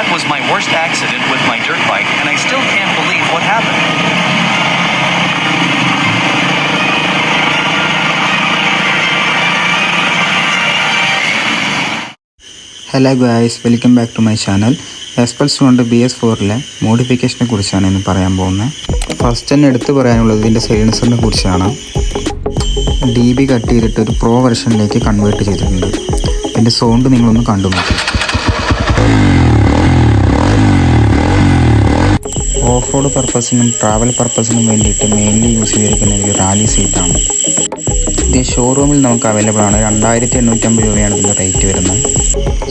That was my worst accident with my dirt bike, and I still can't believe what happened. Hello guys, welcome back to my channel. Xpulse കൊണ്ട് BS4 മോഡിഫിക്കേഷനെ കുറിച്ചാണ് ഇന്ന് പറയാൻ പോകുന്നത്. First തന്നെ എടുത്ത് പറയാനുള്ളത് ഇതിൻ്റെ സൈലൻസറിനെ കുറിച്ചാണ്. DB കട്ട് ചെയ്തിട്ട് ഒരു പ്രോ വെർഷനിലേക്ക് കൺവേർട്ട് ചെയ്തിട്ടുണ്ട്. ഇതിൻ്റെ സൗണ്ട് നിങ്ങളൊന്ന് കണ്ടു നോക്കി. ഓഫ് റോഡ് പർപ്പസിനും ട്രാവൽ പർപ്പസിനും വേണ്ടിയിട്ട് മെയിൻലി യൂസ് ചെയ്തിരിക്കുന്ന ഒരു റാലി സീറ്റാണ്. ഇത് ഷോറൂമിൽ നമുക്ക് അവൈലബിൾ ആണ്. 2850 രൂപയാണ് ഇതിൻ്റെ റേറ്റ് വരുന്നത്.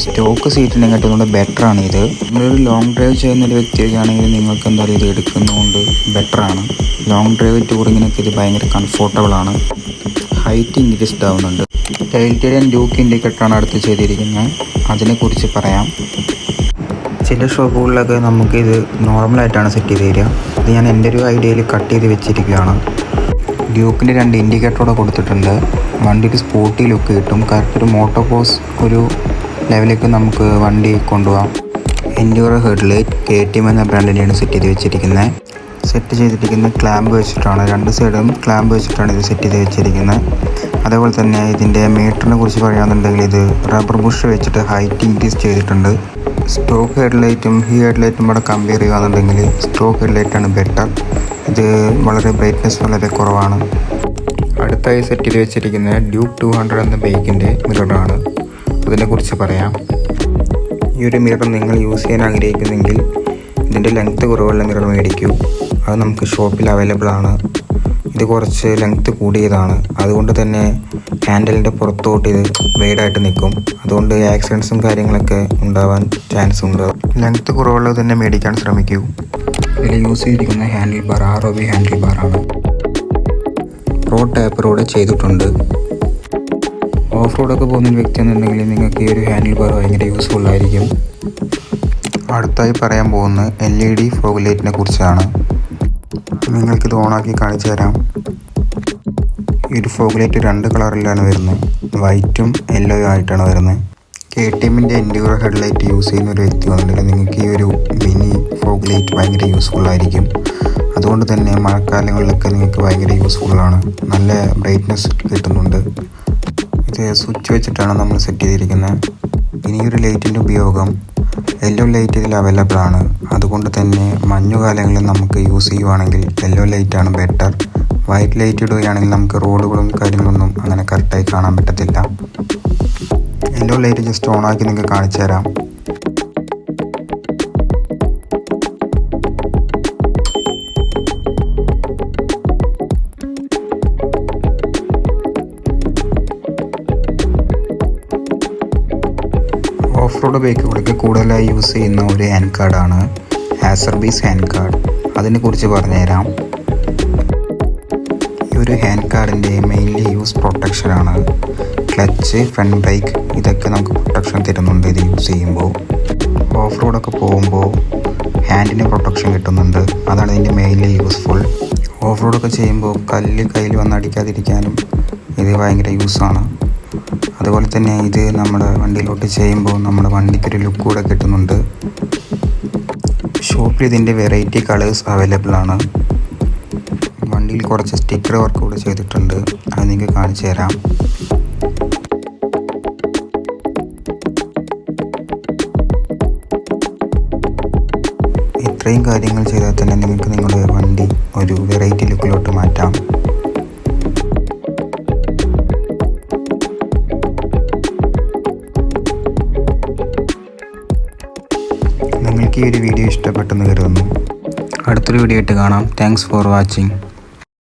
സ്റ്റോക്ക് സീറ്റിനെ കാട്ടുകൊണ്ട് ബെറ്ററാണ് ഇത്. നിങ്ങളൊരു ലോങ് ഡ്രൈവ് ചെയ്യുന്നൊരു വ്യക്തിയാണെങ്കിൽ നിങ്ങൾക്ക് എന്തായാലും ഇത് എടുക്കുന്നതുകൊണ്ട് ബെറ്ററാണ്. ലോങ് ഡ്രൈവ് ടൂറിങ്ങിനൊക്കെ ഇത് ഭയങ്കര കംഫോർട്ടബിളാണ്. ഹൈറ്റ് ഇൻക്രീസ്ഡ് ആവുന്നുണ്ട്. ടൈൽറ്റേരിയൻ ഡ്യൂക്ക് ഇൻഡിക്കേറ്ററാണ് അടുത്ത് ചെയ്തിരിക്കുന്നത്. അതിനെക്കുറിച്ച് പറയാം. ചില ഷോപ്പുകളിലൊക്കെ നമുക്കിത് നോർമലായിട്ടാണ് സെറ്റ് ചെയ്ത് തരിക. ഇത് ഞാൻ എൻ്റെ ഒരു ഐഡിയയിൽ കട്ട് ചെയ്ത് വെച്ചിരിക്കുകയാണ്. ഡ്യൂക്കിൻ്റെ 2 ഇൻഡിക്കേറ്ററോടെ കൊടുത്തിട്ടുണ്ട്. വണ്ടി ഒരു സ്പോർട്ടി ലുക്ക് കിട്ടും. കറക്റ്റ് ഒരു മോട്ടോക്രോസ് ഒരു ലെവലിലേക്ക് നമുക്ക് വണ്ടി കൊണ്ടുപോകാം. എൻഡ്യൂറോ ഹെഡ്ലൈറ്റ് KTM എന്ന ബ്രാൻഡിനെയാണ് സെറ്റ് ചെയ്ത് വെച്ചിരിക്കുന്നത്. സെറ്റ് ചെയ്തിരിക്കുന്നത് ക്ലാമ്പ് വെച്ചിട്ടാണ്. 2 സൈഡും ക്ലാമ്പ് വെച്ചിട്ടാണ് ഇത് സെറ്റ് ചെയ്ത് വെച്ചിരിക്കുന്നത്. അതേപോലെ തന്നെ ഇതിൻ്റെ മീറ്ററിനെ കുറിച്ച് പറയുകയാണെന്നുണ്ടെങ്കിൽ ഇത് റബ്ബർ ബുഷ് വെച്ചിട്ട് ഹൈറ്റ് ഇൻക്രീസ് ചെയ്തിട്ടുണ്ട്. സ്റ്റോക്ക് ഹെഡ്ലൈറ്റും ഈ ഹെഡ്ലൈറ്റും കൂടെ കമ്പയർ ചെയ്യുകയാണെന്നുണ്ടെങ്കിൽ സ്റ്റോക്ക് ഹെഡ്ലൈറ്റാണ് ബെറ്റർ. ഇത് വളരെ ബ്രൈറ്റ്നെസ് വളരെ കുറവാണ്. അടുത്തായി സെറ്റ് ചെയ്ത് വെച്ചിരിക്കുന്നത് ഡ്യൂക്ക് 200 എന്ന ബൈക്കിൻ്റെ മിററാണ്. അതിനെക്കുറിച്ച് പറയാം. ഈ ഒരു മിറർ നിങ്ങൾ യൂസ് ചെയ്യാൻ ആഗ്രഹിക്കുന്നെങ്കിൽ ഇതിൻ്റെ ലെങ്ത്ത് കുറവുള്ള മിറർ മേടിക്കൂ. അത് നമുക്ക് ഷോപ്പിൽ അവൈലബിൾ ആണ്. ഇത് കുറച്ച് ലെങ്ത്ത് കൂടിയതാണ്. അതുകൊണ്ട് തന്നെ ഹാൻഡലിൻ്റെ പുറത്തോട്ട് ഇത് വൈഡായിട്ട് നിൽക്കും. അതുകൊണ്ട് ആക്സിഡൻസും കാര്യങ്ങളൊക്കെ ഉണ്ടാവാൻ ചാൻസ് ഉണ്ട്. ലെങ്ത്ത് കുറവുള്ളത് തന്നെ മേടിക്കാൻ ശ്രമിക്കൂ. ഇതിൽ യൂസ് ചെയ്തിരിക്കുന്ന ഹാൻഡിൽ ബാർ ROV ഹാൻഡിൽ ബാറാണ്. പ്രോ ടാപ്പറോടെ ചെയ്തിട്ടുണ്ട്. ഓഫ് റോഡൊക്കെ പോകുന്ന വ്യക്തി എന്നുണ്ടെങ്കിൽ നിങ്ങൾക്ക് ഈ ഒരു ഹാൻഡിൽ ബാർ ഭയങ്കര യൂസ്ഫുൾ ആയിരിക്കും. അടുത്തായി പറയാൻ പോകുന്ന LED ഫോഗ് ലൈറ്റിനെ കുറിച്ചാണ്. നിങ്ങൾക്കിത് ഓണാക്കി കാണിച്ചു തരാം. ഈ ഒരു ഫോഗ് ലൈറ്റ് 2 കളറിലാണ് വരുന്നത്. വൈറ്റും യെല്ലോയും ആയിട്ടാണ് വരുന്നത്. KTMൻ്റെ എൻഡ്യൂറോ ഹെഡ്ലൈറ്റ് യൂസ് ചെയ്യുന്ന ഒരു വ്യക്തി വന്നിട്ടുണ്ടെങ്കിൽ നിങ്ങൾക്ക് ഈ ഒരു മിനി ഫോഗ് ലൈറ്റ് ഭയങ്കര യൂസ്ഫുൾ ആയിരിക്കും. അതുകൊണ്ട് തന്നെ മഴക്കാലങ്ങളിലൊക്കെ നിങ്ങൾക്ക് ഭയങ്കര യൂസ്ഫുള്ളാണ്. നല്ല ബ്രൈറ്റ്നെസ് കിട്ടുന്നുണ്ട്. ഇത് സ്വിച്ച് വെച്ചിട്ടാണ് നമ്മൾ സെറ്റ് ചെയ്തിരിക്കുന്നത്. ഇനിയൊരു ലൈറ്റിൻ്റെ ഉപയോഗം യെല്ലോ ലൈറ്റ് ഇതിൽ അവൈലബിൾ ആണ്. അതുകൊണ്ട് തന്നെ മഞ്ഞുകാലങ്ങളിൽ നമുക്ക് യൂസ് ചെയ്യുവാണെങ്കിൽ യെല്ലോ ലൈറ്റാണ് ബെറ്റർ. വൈറ്റ് ലൈറ്റ് ഇടുകയാണെങ്കിൽ നമുക്ക് റോഡുകളും കാര്യങ്ങളൊന്നും അങ്ങനെ കറക്റ്റായി കാണാൻ പറ്റത്തില്ല. യെല്ലോ ലൈറ്റ് ജസ്റ്റ് ഓണാക്കി നിങ്ങൾക്ക് കാണിച്ചു തരാം. ഓഫ് റോഡ് ബൈക്കുകളൊക്കെ കൂടുതലായി യൂസ് ചെയ്യുന്ന ഒരു ഹാൻഡ് കാർഡാണ് ആസർബീസ് ഹാൻഡ് കാർഡ്. അതിനെക്കുറിച്ച് പറഞ്ഞുതരാം. ഈ ഒരു ഹാൻഡ് കാർഡിൻ്റെ മെയിൻലി യൂസ് പ്രൊട്ടക്ഷനാണ്. ക്ലച്ച്, ഫ്രണ്ട് ബ്രേക്ക് ഇതൊക്കെ നമുക്ക് പ്രൊട്ടക്ഷൻ തരുന്നുണ്ട് ഇത് യൂസ് ചെയ്യുമ്പോൾ. ഓഫ് റോഡൊക്കെ പോകുമ്പോൾ ഹാൻഡിന് പ്രൊട്ടക്ഷൻ കിട്ടുന്നുണ്ട്. അതാണ് ഇതിൻ്റെ മെയിൻലി യൂസ്ഫുൾ. ഓഫ് റോഡൊക്കെ ചെയ്യുമ്പോൾ കല്ല് കയ്യിൽ വന്ന് അടിക്കാതിരിക്കാനും ഇത് ഭയങ്കര യൂസാണ്. അതുപോലെ തന്നെ ഇത് നമ്മുടെ വണ്ടിയിലോട്ട് ചെയ്യുമ്പോൾ നമ്മുടെ വണ്ടിക്കൊരു ലുക്ക് കൂടെ കിട്ടുന്നുണ്ട്. ഷോപ്പിൽ ഇതിൻ്റെ വെറൈറ്റി കളേഴ്സ് അവൈലബിൾ ആണ്. വണ്ടിയിൽ കുറച്ച് സ്റ്റിക്കർ വർക്ക് കൂടെ ചെയ്തിട്ടുണ്ട്. അത് നിങ്ങൾക്ക് കാണിച്ചു തരാം. ഇത്രയും കാര്യങ്ങൾ ചെയ്താൽ തന്നെ നിങ്ങൾക്ക് നിങ്ങളുടെ വണ്ടി ഒരു വെറൈറ്റി ലുക്കിലോട്ട് മാറ്റാം. നിങ്ങൾക്ക് ഈ ഒരു വീഡിയോ ഇഷ്ടപ്പെട്ടെന്ന് കരുതുന്നു. അടുത്തൊരു വീഡിയോ ആയിട്ട് കാണാം. Thanks for watching.